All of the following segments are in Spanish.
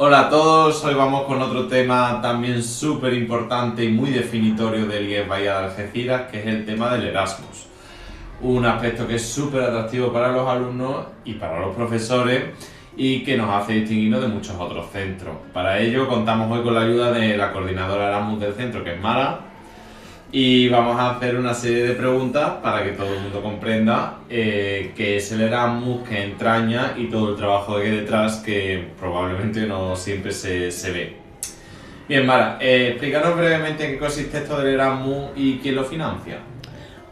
Hola a todos, hoy vamos con otro tema también súper importante y muy definitorio del IES Bahía de Algeciras, que es el tema del Erasmus. Un aspecto que es súper atractivo para los alumnos y para los profesores y que nos hace distinguirnos de muchos otros centros. Para ello contamos hoy con la ayuda de la coordinadora Erasmus del centro, que es Mara, y vamos a hacer una serie de preguntas para que todo el mundo comprenda qué es el Erasmus, qué entraña y todo el trabajo que hay detrás que probablemente no siempre se ve. Bien, Mara, explícanos brevemente en qué consiste esto del Erasmus y quién lo financia.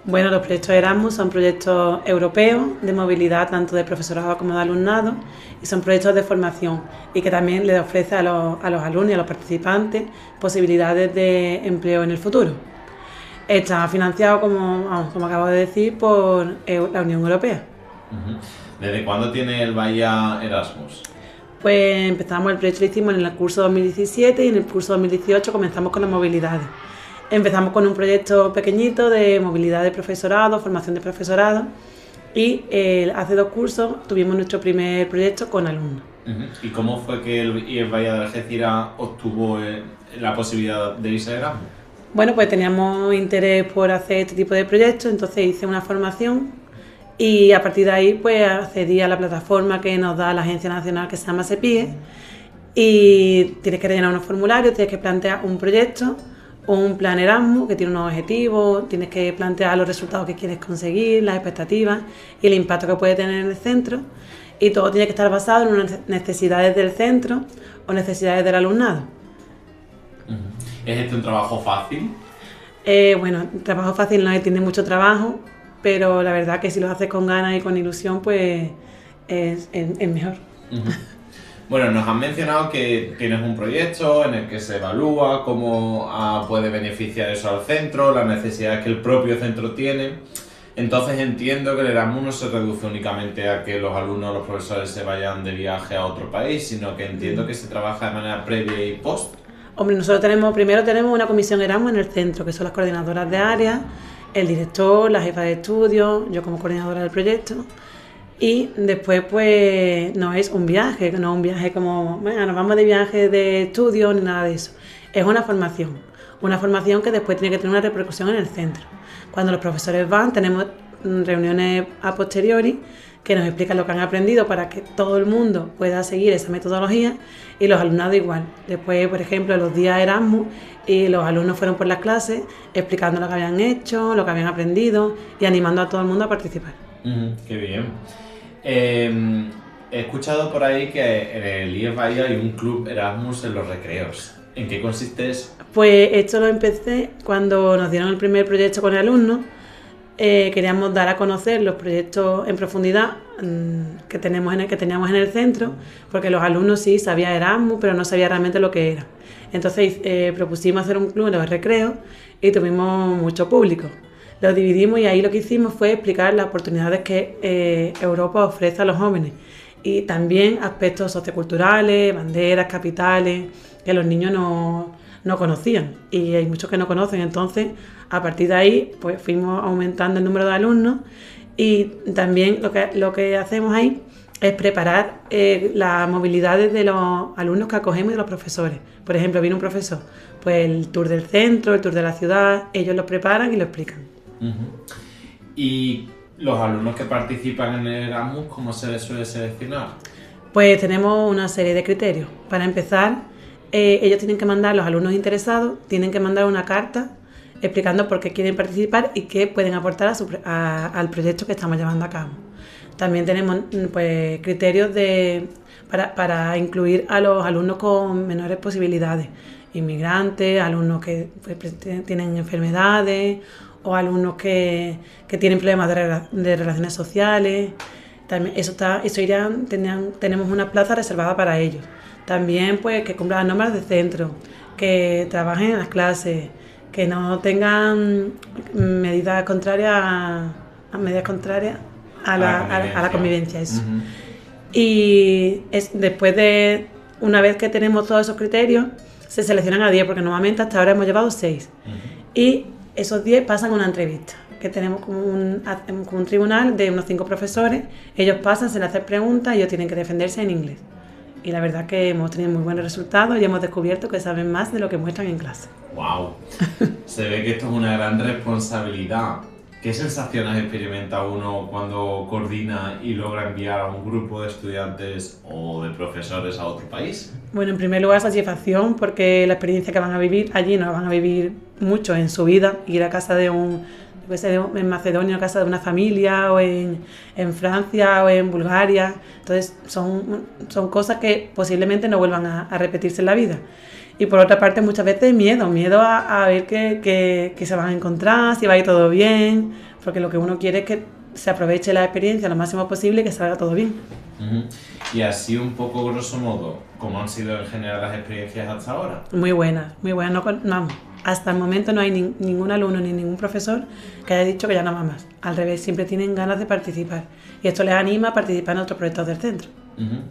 Bueno, los proyectos Erasmus son proyectos europeos de movilidad tanto de profesorado como de alumnado y son proyectos de formación y que también les ofrece a los alumnos y a los participantes posibilidades de empleo en el futuro. Está financiado, como acabo de decir, por la Unión Europea. ¿Desde cuándo tiene el Bahía Erasmus? Pues empezamos el proyecto, lo hicimos en el curso 2017 y en el curso 2018 comenzamos con las movilidades. Empezamos con un proyecto pequeñito de movilidad de profesorado, formación de profesorado y hace 2 cursos tuvimos nuestro primer proyecto con alumnos. ¿Y cómo fue que el IES Bahía de Algeciras obtuvo la posibilidad de irse a Erasmus? Bueno, pues teníamos interés por hacer este tipo de proyectos, entonces hice una formación y a partir de ahí pues accedí a la plataforma que nos da la Agencia Nacional que se llama SEPIE y tienes que rellenar unos formularios, tienes que plantear un proyecto o un plan Erasmus que tiene unos objetivos, tienes que plantear los resultados que quieres conseguir, las expectativas y el impacto que puede tener en el centro y todo tiene que estar basado en unas necesidades del centro o necesidades del alumnado. ¿Es este un trabajo fácil? Bueno, trabajo fácil no es, tiene mucho trabajo, pero la verdad que si lo haces con ganas y con ilusión, pues es mejor. Bueno, nos han mencionado que tienes un proyecto en el que se evalúa cómo puede beneficiar eso al centro, las necesidades que el propio centro tiene. Entonces entiendo que el Erasmus no se reduce únicamente a que los alumnos o los profesores se vayan de viaje a otro país, sino que entiendo que se trabaja de manera previa y post. Hombre, nosotros primero tenemos una comisión Erasmus en el centro, que son las coordinadoras de área, el director, la jefa de estudio, yo como coordinadora del proyecto. Y después pues no es un viaje como, bueno, nos vamos de viaje de estudio ni nada de eso. Es una formación que después tiene que tener una repercusión en el centro. Cuando los profesores van, tenemos reuniones a posteriori que nos explican lo que han aprendido para que todo el mundo pueda seguir esa metodología y los alumnados igual. Después, por ejemplo, los días Erasmus y los alumnos fueron por las clases explicando lo que habían hecho, lo que habían aprendido y animando a todo el mundo a participar. Qué bien. He escuchado por ahí que en el IES Bahía hay un club Erasmus en los recreos. ¿En qué consiste eso? Pues esto lo empecé cuando nos dieron el primer proyecto con el alumno. Queríamos dar a conocer los proyectos en profundidad que teníamos en el centro, porque los alumnos sí sabían Erasmus, pero no sabían realmente lo que era. Entonces propusimos hacer un club en los recreos y tuvimos mucho público. Lo dividimos y ahí lo que hicimos fue explicar las oportunidades que Europa ofrece a los jóvenes y también aspectos socioculturales, banderas, capitales, que los niños no conocían y hay muchos que no conocen. Entonces, a partir de ahí, pues fuimos aumentando el número de alumnos y también lo que hacemos ahí es preparar las movilidades de los alumnos que acogemos y de los profesores. Por ejemplo, viene un profesor, pues el tour del centro, el tour de la ciudad, ellos lo preparan y lo explican. ¿Y los alumnos que participan en el Erasmus, cómo se les suele seleccionar? Pues tenemos una serie de criterios. Para empezar, ellos tienen que mandar, los alumnos interesados, tienen que mandar una carta explicando por qué quieren participar y qué pueden aportar al proyecto que estamos llevando a cabo. También tenemos pues, criterios para incluir a los alumnos con menores posibilidades, inmigrantes, alumnos que pues, tienen enfermedades o alumnos que tienen problemas de relaciones sociales. También tenemos una plaza reservada para ellos. También pues que cumplan las normas del centro, que trabajen en las clases, que no tengan medidas contrarias a la convivencia. Eso. Y después de una vez que tenemos todos esos criterios, se seleccionan a 10, porque normalmente hasta ahora hemos llevado 6. Y esos 10 pasan una entrevista, que tenemos como un tribunal de unos 5 profesores. Ellos pasan, se les hacen preguntas y ellos tienen que defenderse en inglés. y la verdad que hemos tenido muy buenos resultados y hemos descubierto que saben más de lo que muestran en clase. ¡Wow! Se ve que esto es una gran responsabilidad. ¿Qué sensaciones experimenta uno cuando coordina y logra enviar a un grupo de estudiantes o de profesores a otro país? Bueno, en primer lugar, satisfacción, porque la experiencia que van a vivir allí no la van a vivir mucho en su vida. Ir a casa de en Macedonia, a casa de una familia, o en Francia, o en Bulgaria. Entonces, son cosas que posiblemente no vuelvan a repetirse en la vida. Y por otra parte, muchas veces miedo a ver que se van a encontrar, si va a ir todo bien, porque lo que uno quiere es que se aproveche la experiencia lo máximo posible y que salga todo bien. Y así un poco, grosso modo, ¿cómo han sido en general las experiencias hasta ahora? Muy buenas. No, hasta el momento no hay ningún alumno ni ningún profesor que haya dicho que ya no va más. Al revés, siempre tienen ganas de participar. Y esto les anima a participar en otros proyectos del centro.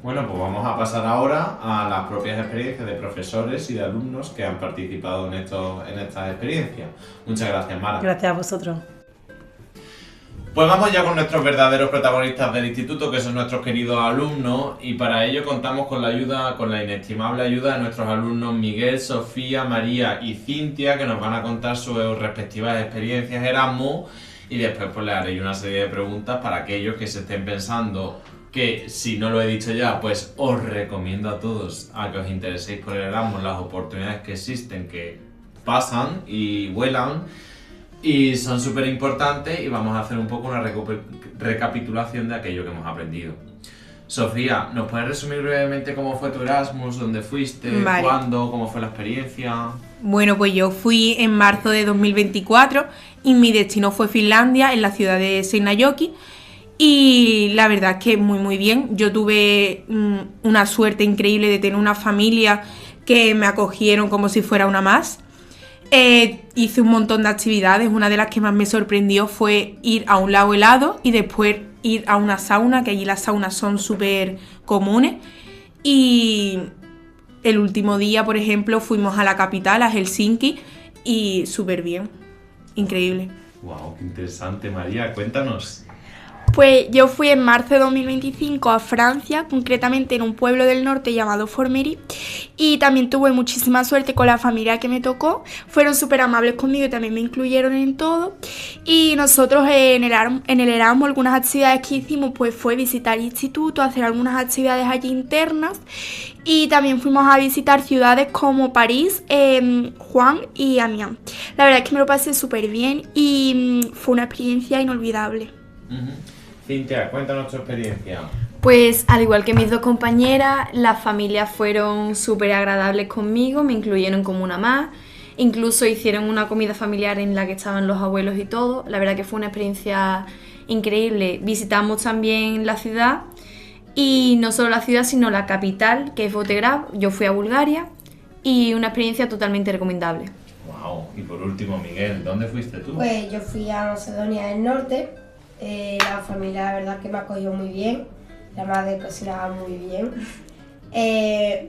Bueno, pues vamos a pasar ahora a las propias experiencias de profesores y de alumnos que han participado en estas experiencias. Muchas gracias, Mara. Gracias a vosotros. Pues vamos ya con nuestros verdaderos protagonistas del instituto, que son nuestros queridos alumnos, y para ello contamos con la inestimable ayuda de nuestros alumnos Miguel, Sofía, María y Cintia, que nos van a contar sus respectivas experiencias Erasmus, y después pues les haré una serie de preguntas para aquellos que se estén pensando que, si no lo he dicho ya, pues os recomiendo a todos a que os intereséis por el Erasmus, las oportunidades que existen, que pasan y vuelan, y son súper importantes, y vamos a hacer un poco una recapitulación de aquello que hemos aprendido. Sofía, ¿nos puedes resumir brevemente cómo fue tu Erasmus, dónde fuiste, Vale. cuándo, cómo fue la experiencia? Bueno, pues yo fui en marzo de 2024 y mi destino fue Finlandia, en la ciudad de Seinäjoki. Y la verdad es que muy bien. Yo tuve una suerte increíble de tener una familia que me acogieron como si fuera una más. Hice un montón de actividades. Una de las que más me sorprendió fue ir a un lago helado y después ir a una sauna, que allí las saunas son súper comunes. Y el último día, por ejemplo, fuimos a la capital, a Helsinki, y súper bien. Increíble. ¡Wow! ¡Qué interesante, María! Cuéntanos. Pues yo fui en marzo de 2025 a Francia, concretamente en un pueblo del norte llamado Formery, y también tuve muchísima suerte con la familia que me tocó. Fueron súper amables conmigo y también me incluyeron en todo. Y nosotros en el Erasmus, algunas actividades que hicimos pues fue visitar el instituto, hacer algunas actividades allí internas, y también fuimos a visitar ciudades como París, Juan y Amiens. La verdad es que me lo pasé súper bien y fue una experiencia inolvidable. Cintia, cuéntanos tu experiencia. Pues al igual que mis dos compañeras, las familias fueron súper agradables conmigo, me incluyeron como una más, incluso hicieron una comida familiar en la que estaban los abuelos y todo. La verdad que fue una experiencia increíble. Visitamos también la ciudad, y no solo la ciudad sino la capital, que es Volgograd. Yo fui a Bulgaria y una experiencia totalmente recomendable. Wow. Y por último, Miguel, ¿dónde fuiste tú? Pues yo fui a Macedonia del Norte. La familia, la verdad, que me acogió muy bien. La madre cocinaba muy bien.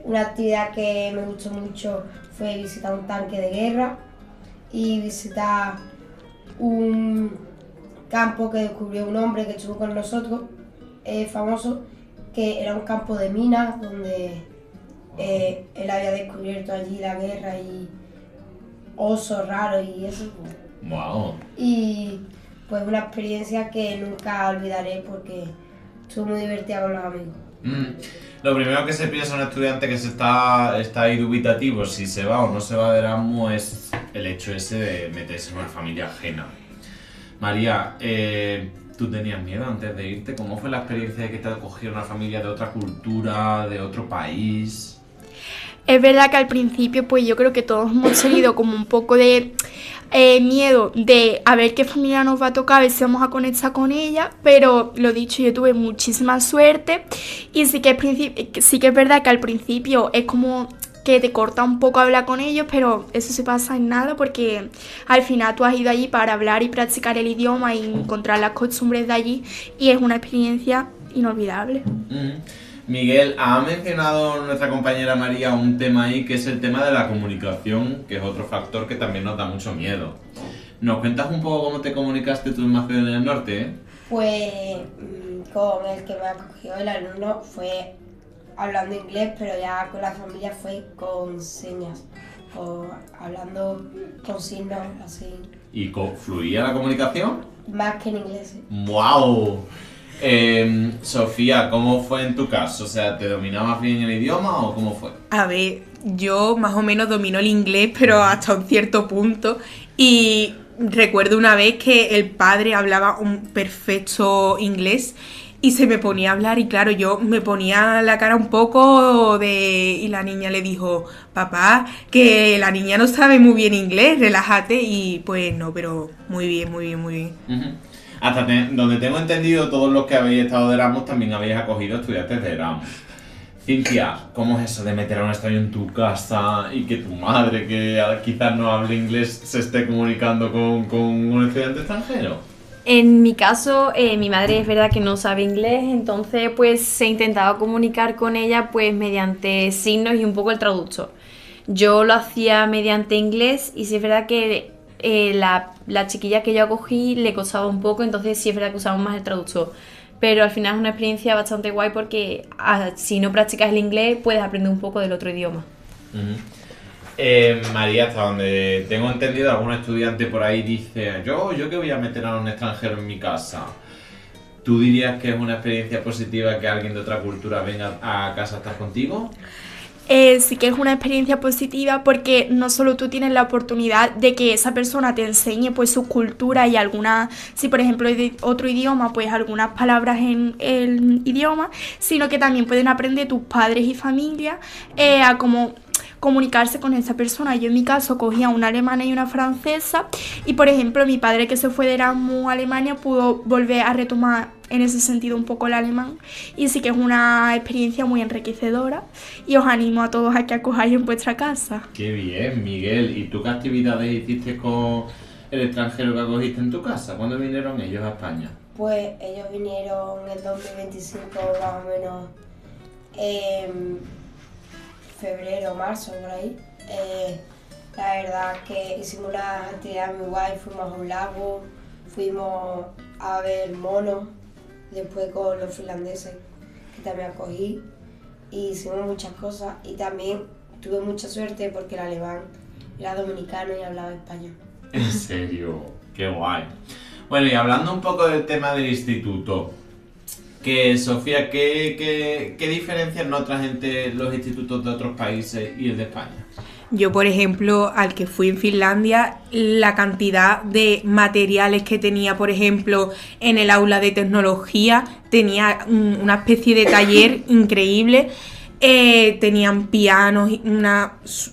Una actividad que me gustó mucho fue visitar un tanque de guerra y visitar un campo que descubrió un hombre que estuvo con nosotros, famoso, que era un campo de minas donde él había descubierto allí la guerra y osos raros y eso. Wow. Y pues una experiencia que nunca olvidaré porque estuvo muy divertida con los amigos. Lo primero que se piensa un estudiante que se está ahí dubitativo si se va o no se va de Erasmus es el hecho ese de meterse en una familia ajena. María, ¿tú tenías miedo antes de irte? ¿Cómo fue la experiencia de que te acogiera una familia de otra cultura, de otro país? Es verdad que al principio pues yo creo que todos hemos tenido como un poco de miedo de a ver qué familia nos va a tocar, a ver si vamos a conectar con ella, pero lo dicho, yo tuve muchísima suerte y sí que es verdad que al principio es como que te corta un poco hablar con ellos, pero eso se pasa en nada porque al final tú has ido allí para hablar y practicar el idioma y encontrar las costumbres de allí y es una experiencia inolvidable. Miguel, ha mencionado nuestra compañera María un tema ahí que es el tema de la comunicación, que es otro factor que también nos da mucho miedo. ¿Nos cuentas un poco cómo te comunicaste tú en Macedonia del Norte? Pues con el que me acogió el alumno fue hablando inglés, pero ya con la familia fue con señas, o hablando con signos, así. ¿Y fluía la comunicación? Más que en inglés. ¡Wow! Sofía, ¿cómo fue en tu caso? O sea, ¿te dominabas bien el idioma o cómo fue? A ver, yo más o menos domino el inglés, pero hasta un cierto punto. Y recuerdo una vez que el padre hablaba un perfecto inglés y se me ponía a hablar y claro, yo me ponía la cara un poco de... Y la niña le dijo, papá, que la niña no sabe muy bien inglés, relájate. Y pues no, pero muy bien, muy bien, muy bien. Uh-huh. Hasta donde tengo entendido, todos los que habéis estado de Erasmus también habéis acogido estudiantes de Erasmus. Cintia, ¿cómo es eso de meter a un extraño en tu casa y que tu madre, que quizás no hable inglés, se esté comunicando con un estudiante extranjero? En mi caso, mi madre es verdad que no sabe inglés, entonces pues se intentaba comunicar con ella pues mediante signos y un poco el traductor. Yo lo hacía mediante inglés y sí es verdad que la chiquilla que yo acogí le costaba un poco, entonces sí es verdad que usamos más el traductor. Pero al final es una experiencia bastante guay porque si no practicas el inglés puedes aprender un poco del otro idioma. Uh-huh. María, hasta donde tengo entendido, algún estudiante por ahí dice yo que voy a meter a un extranjero en mi casa. ¿Tú dirías que es una experiencia positiva que alguien de otra cultura venga a casa a estar contigo? Sí que es una experiencia positiva porque no solo tú tienes la oportunidad de que esa persona te enseñe pues su cultura y algunas, si por ejemplo es de otro idioma, pues algunas palabras en el idioma, sino que también pueden aprender tus padres y familia a cómo comunicarse con esa persona. Yo en mi caso cogía una alemana y una francesa y por ejemplo mi padre que se fue de Erasmus a Alemania pudo volver a retomar en ese sentido un poco el alemán y sí que es una experiencia muy enriquecedora y os animo a todos a que acojáis en vuestra casa. Qué bien, Miguel. ¿Y tú qué actividades hiciste con el extranjero que acogiste en tu casa? ¿Cuándo vinieron ellos a España? Pues ellos vinieron en 2025 más o menos en febrero, marzo, por ahí. La verdad que hicimos una actividad muy guay, fuimos a un lago, fuimos a ver monos, después con los finlandeses que también acogí y hicimos muchas cosas y también tuve mucha suerte porque el alemán era dominicano y hablaba español. ¿En serio? ¡Qué guay! Bueno, y hablando un poco del tema del instituto, Sofía, ¿qué diferencias notas entre los institutos de otros países y el de España? Yo, por ejemplo, al que fui en Finlandia, la cantidad de materiales que tenía, por ejemplo, en el aula de tecnología, tenía una especie de taller increíble. Tenían pianos,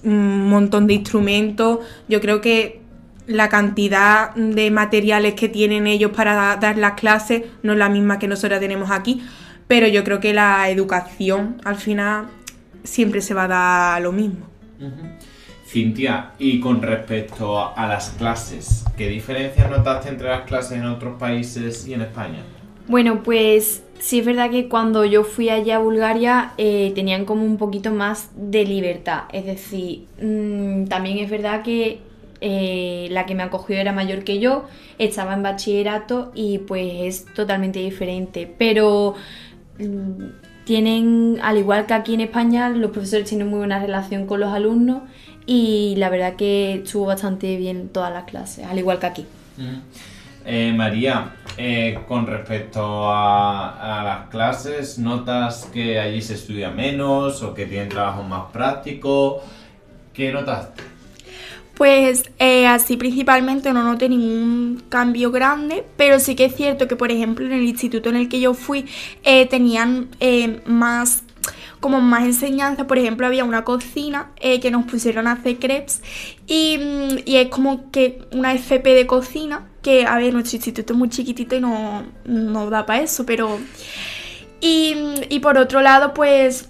un montón de instrumentos. Yo creo que la cantidad de materiales que tienen ellos para dar las clases no es la misma que nosotros tenemos aquí, pero yo creo que la educación al final siempre se va a dar lo mismo. Uh-huh. Cintia, y con respecto a las clases, ¿qué diferencias notaste entre las clases en otros países y en España? Bueno, pues sí es verdad que cuando yo fui allá a Bulgaria tenían como un poquito más de libertad, es decir, también es verdad que la que me acogió era mayor que yo, estaba en bachillerato y pues es totalmente diferente, pero tienen, al igual que aquí en España, los profesores tienen muy buena relación con los alumnos y la verdad que estuvo bastante bien todas las clases, al igual que aquí. María, con respecto a las clases, ¿notas que allí se estudia menos o que tienen trabajos más prácticos? ¿Qué notaste? Pues así principalmente no noté ningún cambio grande, pero sí que es cierto que por ejemplo en el instituto en el que yo fui tenían más enseñanza. Por ejemplo había una cocina que nos pusieron a hacer crepes y es como que una FP de cocina que, a ver, nuestro instituto es muy chiquitito y no da para eso, pero... Y por otro lado pues...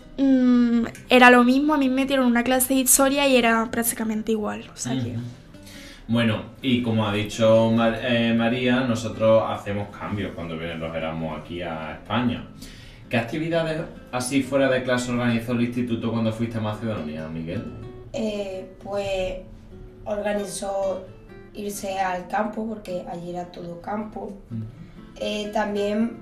era lo mismo, a mí me metieron una clase de historia y era prácticamente igual, o sea que... Bueno, y como ha dicho María, nosotros hacemos cambios cuando vienen los Erasmus aquí a España. ¿Qué actividades así fuera de clase organizó el instituto cuando fuiste a Macedonia, Miguel? Pues organizó irse al campo, porque allí era todo campo. También,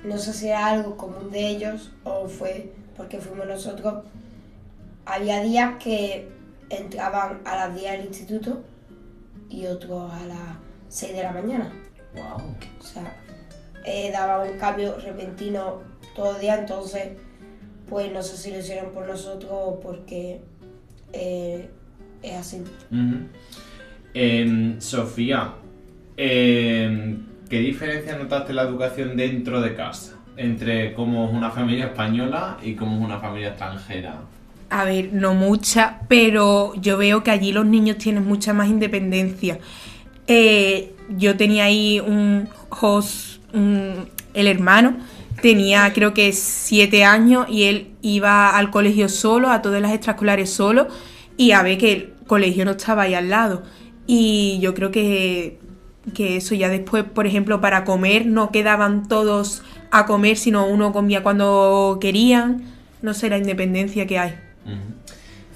no sé si era algo común de ellos o fue porque fuimos nosotros, había días que entraban a las 10 del instituto y otros a las 6 de la mañana. Wow. O sea, daba un cambio repentino todo el día, entonces pues no sé si lo hicieron por nosotros o porque es así. Sofía, ¿qué diferencia notaste en la educación dentro de casa? Entre cómo es una familia española y cómo es una familia extranjera. A ver, no mucha, pero yo veo que allí los niños tienen mucha más independencia. Yo tenía ahí el hermano, tenía creo que 7 años y él iba al colegio solo, a todas las extraescolares solo, y a ver que el colegio no estaba ahí al lado. Y yo creo que eso ya después, por ejemplo, para comer no quedaban todos a comer, sino uno comía cuando querían. No sé, la independencia que hay.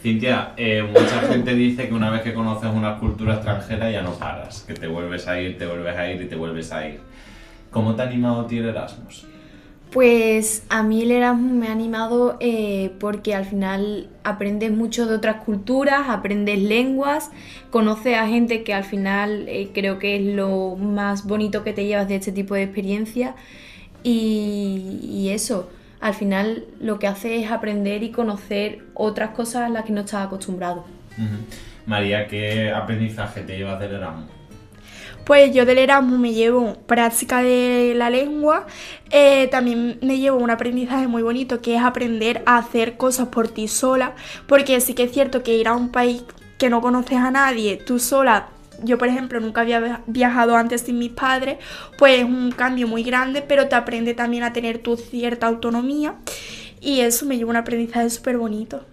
Cintia, mucha gente dice que una vez que conoces una cultura extranjera ya no paras, que te vuelves a ir, te vuelves a ir y te vuelves a ir. ¿Cómo te ha animado a ti el Erasmus? Pues a mí el Erasmus me ha animado porque al final aprendes mucho de otras culturas, aprendes lenguas, conoces a gente que al final creo que es lo más bonito que te llevas de este tipo de experiencia y eso, al final lo que hace es aprender y conocer otras cosas a las que no estás acostumbrado. María, ¿qué aprendizaje te llevas del Erasmus? Pues yo del Erasmus me llevo práctica de la lengua, también me llevo un aprendizaje muy bonito que es aprender a hacer cosas por ti sola, porque sí que es cierto que ir a un país que no conoces a nadie, tú sola, yo por ejemplo nunca había viajado antes sin mis padres, pues es un cambio muy grande, pero te aprende también a tener tu cierta autonomía y eso me lleva un aprendizaje súper bonito.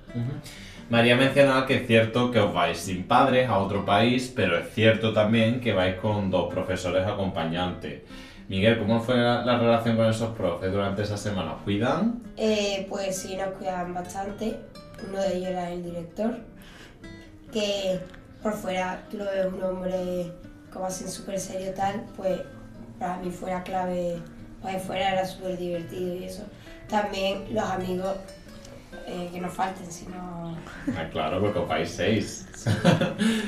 María mencionaba que es cierto que os vais sin padres a otro país, pero es cierto también que vais con 2 profesores acompañantes. Miguel, ¿cómo fue la relación con esos profes durante esa semana? ¿Cuidan? Pues sí, nos cuidaban bastante. Uno de ellos era el director, que por fuera tú lo ves un hombre como así súper serio tal, pues para mí fue la clave, pues fuera era súper divertido y eso. También los amigos que no falten, sino... Claro, porque os vais 6.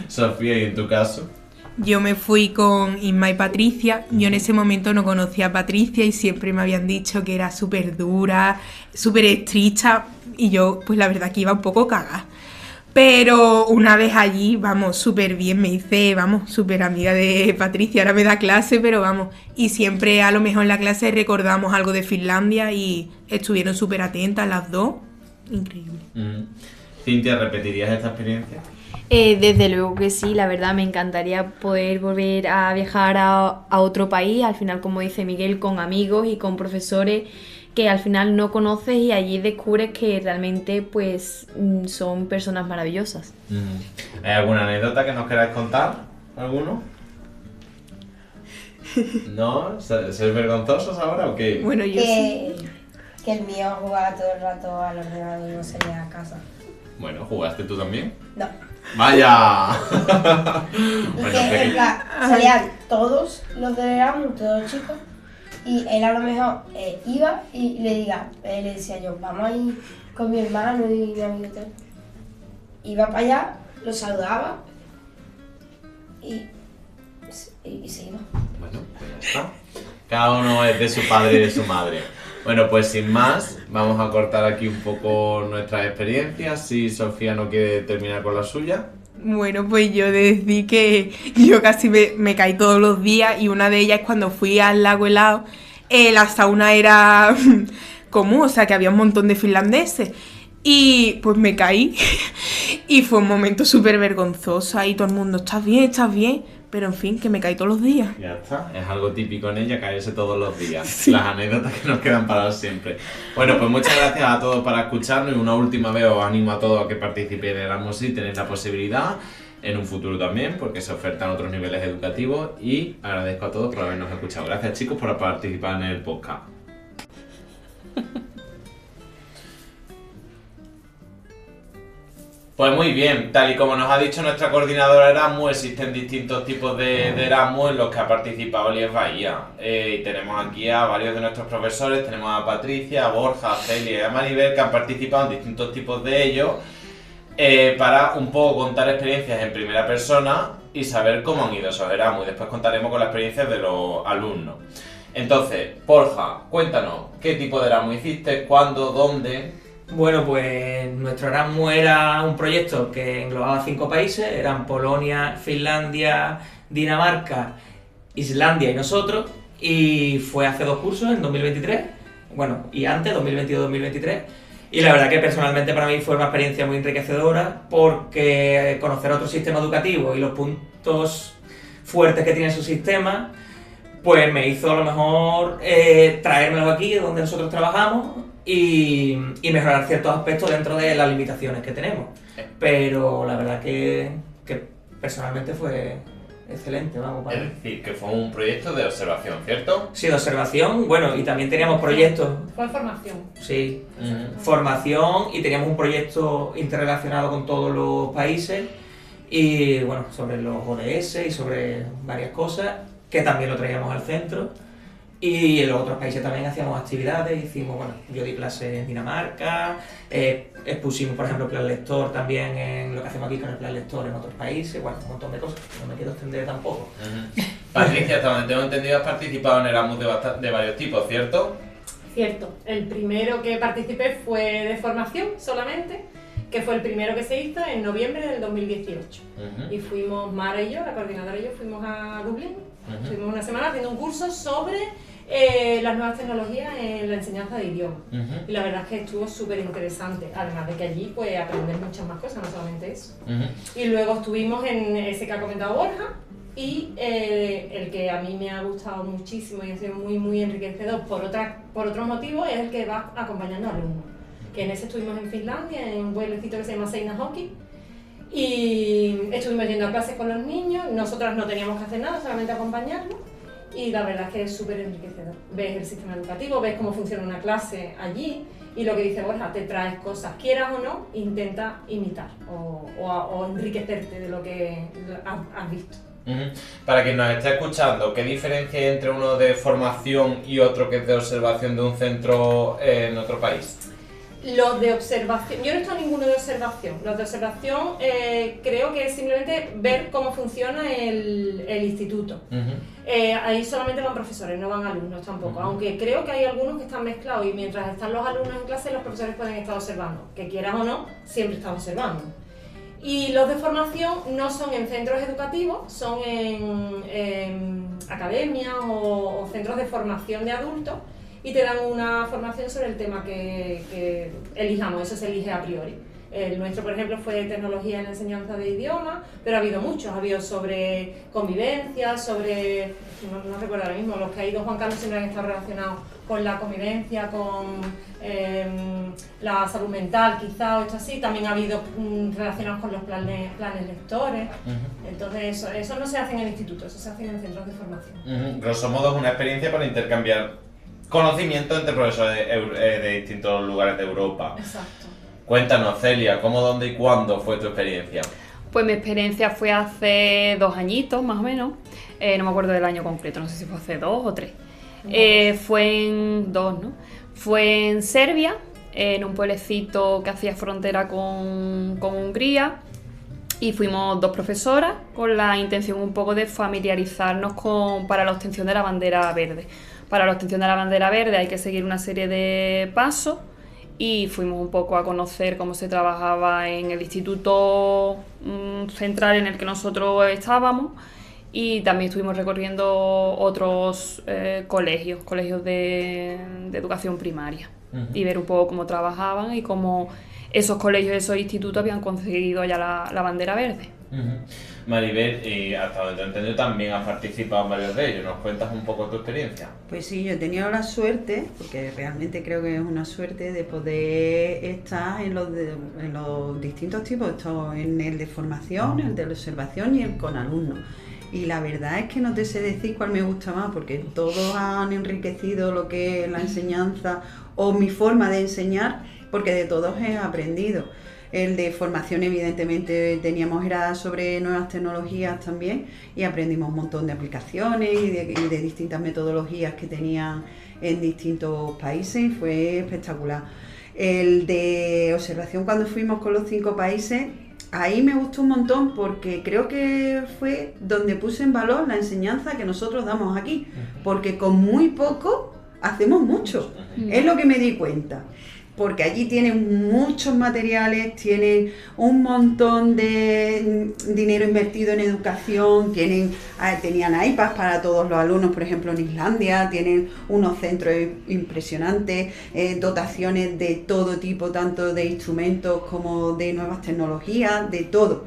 Sofía, ¿y en tu caso? Yo me fui con Inma y Patricia. Yo en ese momento no conocía a Patricia y siempre me habían dicho que era súper dura, súper estricta y yo pues la verdad que iba un poco cagada. Pero una vez allí, vamos, súper bien, me hice, vamos, súper amiga de Patricia, ahora me da clase, pero vamos, y siempre a lo mejor en la clase recordamos algo de Finlandia y estuvieron súper atentas las dos. Increíble. Cintia, ¿repetirías esta experiencia? Desde luego que sí, la verdad me encantaría poder volver a viajar a otro país, al final como dice Miguel, con amigos y con profesores que al final no conoces y allí descubres que realmente pues son personas maravillosas. ¿Hay alguna anécdota que nos queráis contar? ¿Alguno? ¿No? ¿Sois vergonzosos ahora o qué? Bueno, yo sí. Que el mío jugaba todo el rato al ordenador y no salía a casa. Bueno, ¿jugaste tú también? No. ¡Vaya! Y Bueno, que en plan, salían todos los del Erasmus, todos los chicos, y él a lo mejor iba y le decía yo, vamos a ir con mi hermano y mi amigo y tal. Iba para allá, lo saludaba y se iba. Bueno, pues ya está. Cada uno es de su padre y de su madre. Bueno, pues sin más, vamos a cortar aquí un poco nuestras experiencias. Si Sofía no quiere terminar con la suya. Bueno, pues yo decir que yo casi me caí todos los días y una de ellas es cuando fui al lago helado. La sauna era común, o sea que había un montón de finlandeses. Y pues me caí y fue un momento súper vergonzoso. Ahí todo el mundo, ¿estás bien? ¿Estás bien? Pero en fin, que me caí todos los días. Ya está, es algo típico en ella caerse todos los días. Sí. Las anécdotas que nos quedan para siempre. Bueno, pues muchas gracias a todos por escucharnos y una última vez os animo a todos a que participéis en Erasmus si tenéis la posibilidad, en un futuro también, porque se ofertan otros niveles educativos y agradezco a todos por habernos escuchado. Gracias chicos por participar en el podcast. Pues muy bien, tal y como nos ha dicho nuestra coordinadora Erasmus, existen distintos tipos de Erasmus en los que ha participado el IES Bahía. Y tenemos aquí a varios de nuestros profesores, tenemos a Patricia, a Borja, a Celia y a Maribel, que han participado en distintos tipos de ellos, para un poco contar experiencias en primera persona y saber cómo han ido esos Erasmus. Y después contaremos con las experiencias de los alumnos. Entonces, Borja, cuéntanos, ¿qué tipo de Erasmus hiciste? ¿Cuándo? ¿Dónde? Bueno, pues nuestro Erasmus era un proyecto que englobaba 5 países, eran Polonia, Finlandia, Dinamarca, Islandia y nosotros, y fue hace 2 cursos, en 2023, bueno, y antes, 2022-2023, y la verdad que personalmente para mí fue una experiencia muy enriquecedora, porque conocer otro sistema educativo y los puntos fuertes que tiene su sistema, pues me hizo a lo mejor traérmelo aquí, donde nosotros trabajamos, y mejorar ciertos aspectos dentro de las limitaciones que tenemos. Pero la verdad que personalmente fue excelente, vamos. Es decir, que fue un proyecto de observación, ¿cierto? Sí, de observación, bueno, y también teníamos proyectos. Fue formación. Sí, formación, y teníamos un proyecto interrelacionado con todos los países, y bueno, sobre los ODS y sobre varias cosas, que también lo traíamos al centro. Y en los otros países también hacíamos actividades, hicimos, bueno, yo di clases en Dinamarca, expusimos, por ejemplo, el plan lector también en lo que hacemos aquí con el plan lector en otros países, bueno, un montón de cosas, no me quiero extender tampoco. Patricia, hasta donde tengo entendido, has participado en Erasmus de varios tipos, ¿cierto? Cierto. El primero que participé fue de formación solamente, que fue el primero que se hizo en noviembre del 2018. Y fuimos, Mara y yo, la coordinadora y yo, fuimos a Dublín. Estuvimos una semana haciendo un curso sobre las nuevas tecnologías en la enseñanza de idiomas. Y la verdad es que estuvo súper interesante, además de que allí pues aprendes muchas más cosas, no solamente eso. Y luego estuvimos en ese que ha comentado Borja, y el que a mí me ha gustado muchísimo y ha sido muy muy enriquecedor por otro motivo, es el que va acompañando a alumnos. Que en ese estuvimos en Finlandia, en un pueblecito que se llama Seinäjoki, y estuvimos yendo a clases con los niños. Nosotras no teníamos que hacer nada, solamente acompañarlos, y la verdad es que es súper enriquecedor. Ves el sistema educativo, ves cómo funciona una clase allí, y lo que dice Borja, te traes cosas, quieras o no, intenta imitar o enriquecerte de lo que has visto. Para quien nos esté escuchando, ¿qué diferencia hay entre uno de formación y otro que es de observación de un centro en otro país? Los de observación, yo no he estado en ninguno de observación. Los de observación creo que es simplemente ver cómo funciona el instituto. Ahí solamente van profesores, no van alumnos tampoco. Aunque creo que hay algunos que están mezclados, y mientras están los alumnos en clase, los profesores pueden estar observando. Que quieras o no, siempre están observando. Y los de formación no son en centros educativos, son en academias o centros de formación de adultos, y te dan una formación sobre el tema que elijamos, eso se elige a priori. El nuestro, por ejemplo, fue tecnología en la enseñanza de idiomas, pero ha habido muchos, ha habido sobre convivencia, sobre, no recuerdo ahora mismo, los que ha ido Juan Carlos siempre han estado relacionados con la convivencia, con la salud mental quizá, o esto así. También ha habido relacionados con los planes lectores. Entonces eso no se hace en el instituto, eso se hace en centros de formación. Grosso modo es una experiencia para intercambiar conocimiento entre profesores de distintos lugares de Europa. Exacto. Cuéntanos, Celia, ¿cómo, dónde y cuándo fue tu experiencia? Pues mi experiencia fue hace 2 añitos, más o menos. No me acuerdo del año concreto, no sé si fue hace 2 o 3. Fue en 2, ¿no? Fue en Serbia, en un pueblecito que hacía frontera con Hungría. Y fuimos 2 profesoras con la intención un poco de familiarizarnos para la obtención de la bandera verde. Para la obtención de la bandera verde hay que seguir una serie de pasos, y fuimos un poco a conocer cómo se trabajaba en el instituto central en el que nosotros estábamos, y también estuvimos recorriendo otros colegios de educación primaria, y ver un poco cómo trabajaban y cómo esos colegios, esos institutos habían conseguido ya la bandera verde. Maribel, y hasta donde te he entendido, también has participado en varios de ellos. ¿Nos cuentas un poco tu experiencia? Pues sí, yo he tenido la suerte, porque realmente creo que es una suerte, de poder estar en los distintos tipos, en el de formación, el de observación y el con alumnos. Y la verdad es que no te sé decir cuál me gusta más, porque todos han enriquecido lo que es la enseñanza o mi forma de enseñar, porque de todos he aprendido. El de formación, evidentemente, era sobre nuevas tecnologías también, y aprendimos un montón de aplicaciones y de distintas metodologías que tenían en distintos países, y fue espectacular. El de observación, cuando fuimos con los 5 países, ahí me gustó un montón, porque creo que fue donde puse en valor la enseñanza que nosotros damos aquí, porque con muy poco hacemos mucho, es lo que me di cuenta. Porque allí tienen muchos materiales, tienen un montón de dinero invertido en educación, tenían iPads para todos los alumnos, por ejemplo en Islandia, tienen unos centros impresionantes, dotaciones de todo tipo, tanto de instrumentos como de nuevas tecnologías, de todo.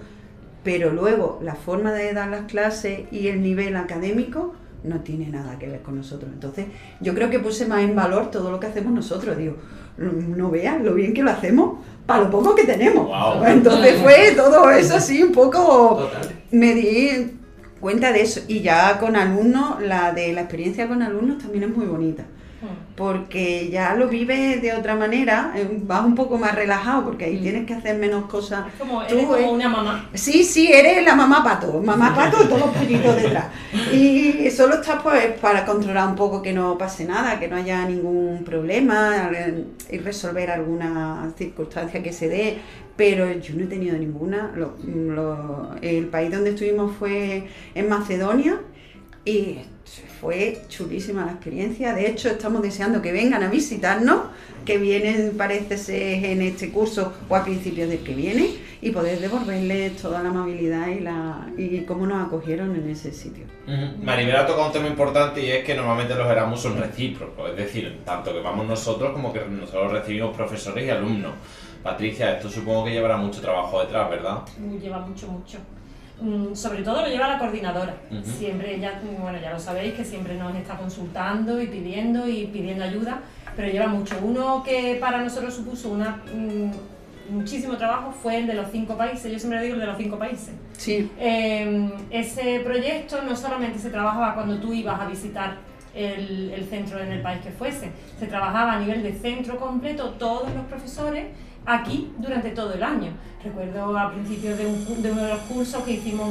Pero luego la forma de dar las clases y el nivel académico no tiene nada que ver con nosotros. Entonces yo creo que puse más en valor todo lo que hacemos nosotros, digo, no vean lo bien que lo hacemos para lo poco que tenemos. Wow. Entonces fue todo eso así un poco. Total. Me di cuenta de eso. Y ya con alumnos, la experiencia con alumnos también es muy bonita, porque ya lo vives de otra manera, vas un poco más relajado, porque ahí tienes que hacer menos cosas. Es como, eres como una mamá. Sí, eres la mamá pato y todos los pollitos detrás. Y solo estás pues para controlar un poco que no pase nada, que no haya ningún problema y resolver alguna circunstancia que se dé. Pero yo no he tenido ninguna. El país donde estuvimos fue en Macedonia y fue chulísima la experiencia. De hecho, estamos deseando que vengan a visitarnos, que vienen, parece ser, en este curso o a principios del que viene, y poder devolverles toda la amabilidad y cómo nos acogieron en ese sitio. Maribel ha tocado un tema importante, y es que normalmente los Erasmus son recíprocos, es decir, tanto que vamos nosotros como que nosotros recibimos profesores y alumnos. Patricia, esto supongo que llevará mucho trabajo detrás, ¿verdad? Lleva mucho. Sobre todo lo lleva la coordinadora. Siempre ella, bueno, ya lo sabéis, que siempre nos está consultando y pidiendo ayuda, pero lleva mucho. Uno que para nosotros supuso muchísimo trabajo fue el de los 5 países. Yo siempre digo el de los 5 países. Sí. Ese proyecto no solamente se trabajaba cuando tú ibas a visitar el centro en el país que fuese, se trabajaba a nivel de centro completo, todos los profesores aquí durante todo el año. Recuerdo a principios de uno de los cursos que hicimos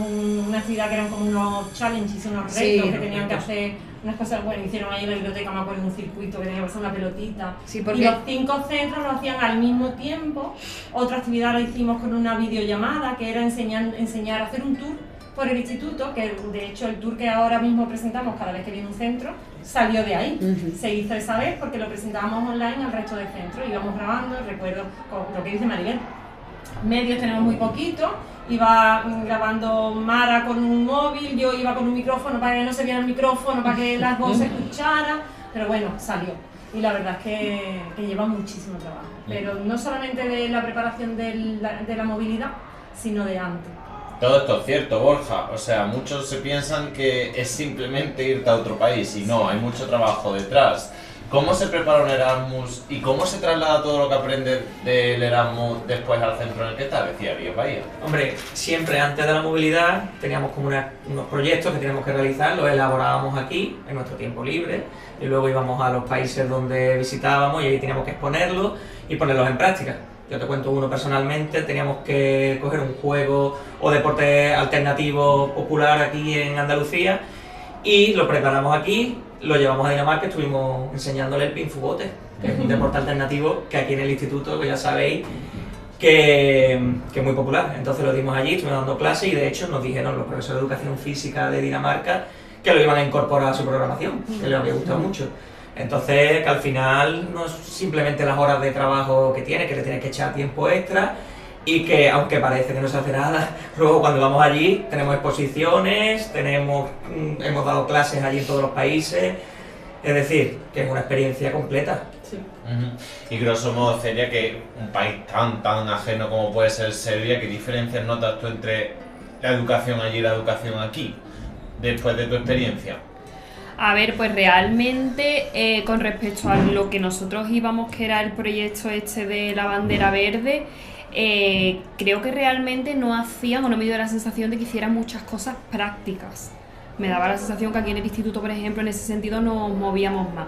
una actividad que eran como unos challenges, unos retos que tenían que hacer unas cosas. Bueno, hicieron ahí en la biblioteca, me acuerdo, un circuito que tenía que pasar una pelotita. Sí, porque... Y los 5 centros lo hacían al mismo tiempo. Otra actividad la hicimos con una videollamada, que era enseñar a hacer un tour por el instituto, que de hecho el tour que ahora mismo presentamos cada vez que viene un centro salió de ahí. Se hizo esa vez porque lo presentábamos online al resto de centros, íbamos grabando. Recuerdo lo que dice Maribel, medios tenemos muy poquito, iba grabando Mara con un móvil, yo iba con un micrófono para que no se viera el micrófono, para que las voces se escucharan, pero bueno, salió. Y la verdad es que lleva muchísimo trabajo, pero no solamente de la preparación de la movilidad, sino de antes. Todo esto es cierto, Borja. O sea, muchos se piensan que es simplemente irte a otro país, y no, hay mucho trabajo detrás. ¿Cómo se prepara un Erasmus y cómo se traslada todo lo que aprendes del Erasmus después al centro en el que estás? Decía Dios Bahía. Hombre, siempre antes de la movilidad teníamos como unos proyectos que teníamos que realizar, los elaborábamos aquí en nuestro tiempo libre, y luego íbamos a los países donde visitábamos y ahí teníamos que exponerlos y ponerlos en práctica. Yo te cuento uno personalmente, teníamos que coger un juego o deporte alternativo popular aquí en Andalucía y lo preparamos aquí, lo llevamos a Dinamarca, estuvimos enseñándole el pinfubote, que es un deporte alternativo que aquí en el instituto, que ya sabéis, que es muy popular. Entonces lo dimos allí, estuvimos dando clases, y de hecho nos dijeron los profesores de educación física de Dinamarca que lo iban a incorporar a su programación, que les había gustado mucho. Entonces, que al final no es simplemente las horas de trabajo que tiene, que le tienes que echar tiempo extra, y que aunque parece que no se hace nada, luego cuando vamos allí tenemos exposiciones, hemos dado clases allí en todos los países, es decir, que es una experiencia completa. Sí. Y grosso modo, Celia, que un país tan ajeno como puede ser Serbia, ¿qué diferencias notas tú entre la educación allí y la educación aquí, después de tu experiencia? A ver, pues realmente con respecto a lo que nosotros íbamos, que era el proyecto este de la bandera verde, creo que realmente no hacían, o no me dio la sensación de que hicieran muchas cosas prácticas. Me daba la sensación que aquí en el instituto, por ejemplo, en ese sentido nos movíamos más.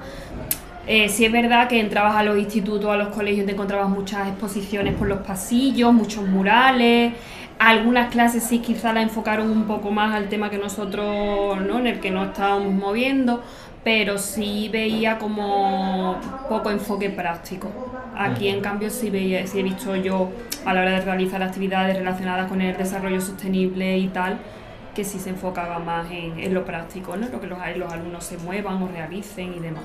Sí es verdad que entrabas a los institutos, a los colegios, te encontrabas muchas exposiciones por los pasillos, muchos murales. Algunas clases sí quizá la enfocaron un poco más al tema que nosotros, ¿no?, en el que nos estábamos moviendo, pero sí veía como poco enfoque práctico. Aquí en cambio sí he visto yo a la hora de realizar actividades relacionadas con el desarrollo sostenible y tal, que sí se enfocaba más en lo práctico, ¿no?, lo que los alumnos se muevan o realicen y demás.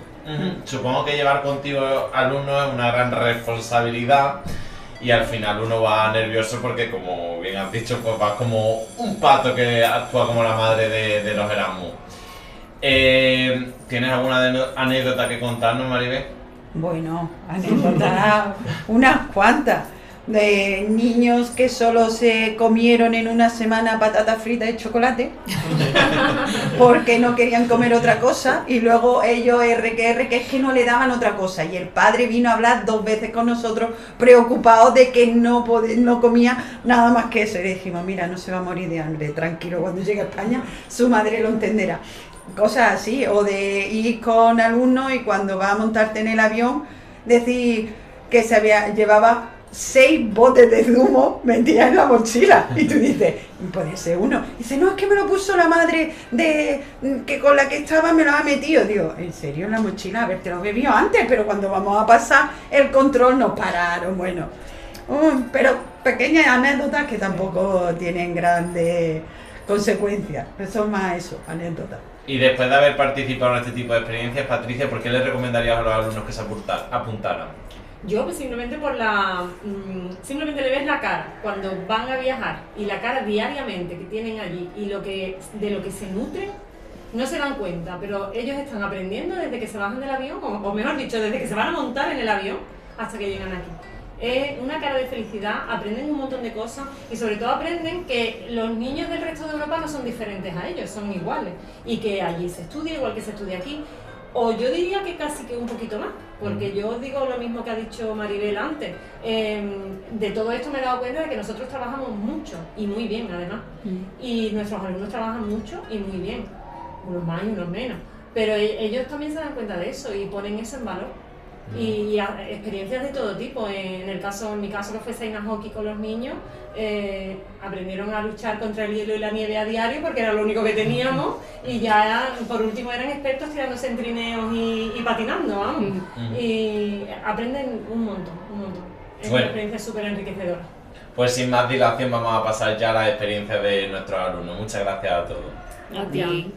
Supongo que llevar contigo alumnos es una gran responsabilidad y al final uno va nervioso porque, como bien has dicho, pues vas como un pato que actúa como la madre de los Erasmus. ¿Tienes alguna anécdota que contarnos, Maribel? Bueno, anécdotas unas cuantas. De niños que solo se comieron en una semana patatas fritas y chocolate porque no querían comer otra cosa, y luego ellos que es que no le daban otra cosa, y el padre vino a hablar 2 veces con nosotros preocupado de que no comía nada más que eso, y le dijimos, mira, no se va a morir de hambre, tranquilo, cuando llegue a España su madre lo entenderá. Cosas así, o de ir con alumnos y cuando va a montarte en el avión decir que llevaba 6 botes de zumo metidas en la mochila, y tú dices, puede ser uno. Dice, no, es que me lo puso la madre que con la que estaba, me lo ha metido. Digo, ¿en serio en la mochila? A ver, te lo bebió antes, pero cuando vamos a pasar el control nos pararon. Bueno, pero pequeñas anécdotas que tampoco tienen grandes consecuencias, son más eso, anécdotas. Y después de haber participado en este tipo de experiencias, Patricia, ¿por qué le recomendarías a los alumnos que se apuntaran? Yo pues simplemente simplemente le ves la cara cuando van a viajar, y la cara diariamente que tienen allí y de lo que se nutren, no se dan cuenta, pero ellos están aprendiendo desde que se bajan del avión, o mejor dicho, desde que se van a montar en el avión hasta que llegan aquí. Es una cara de felicidad, aprenden un montón de cosas, y sobre todo aprenden que los niños del resto de Europa no son diferentes a ellos, son iguales, y que allí se estudia igual que se estudia aquí. O yo diría que casi que un poquito más, porque yo digo lo mismo que ha dicho Maribel antes. De todo esto me he dado cuenta de que nosotros trabajamos mucho y muy bien, además. Y nuestros alumnos trabajan mucho y muy bien, unos más y unos menos. Pero ellos también se dan cuenta de eso y ponen eso en valor. Y experiencias de todo tipo. En mi caso que fue Seina Hockey con los niños, aprendieron a luchar contra el hielo y la nieve a diario porque era lo único que teníamos, y ya por último eran expertos tirándose en trineos y patinando, vamos. Y aprenden un montón. Es una experiencia súper enriquecedora. Pues sin más dilación vamos a pasar ya a la experiencia de nuestros alumnos. Muchas gracias a todos. A ti.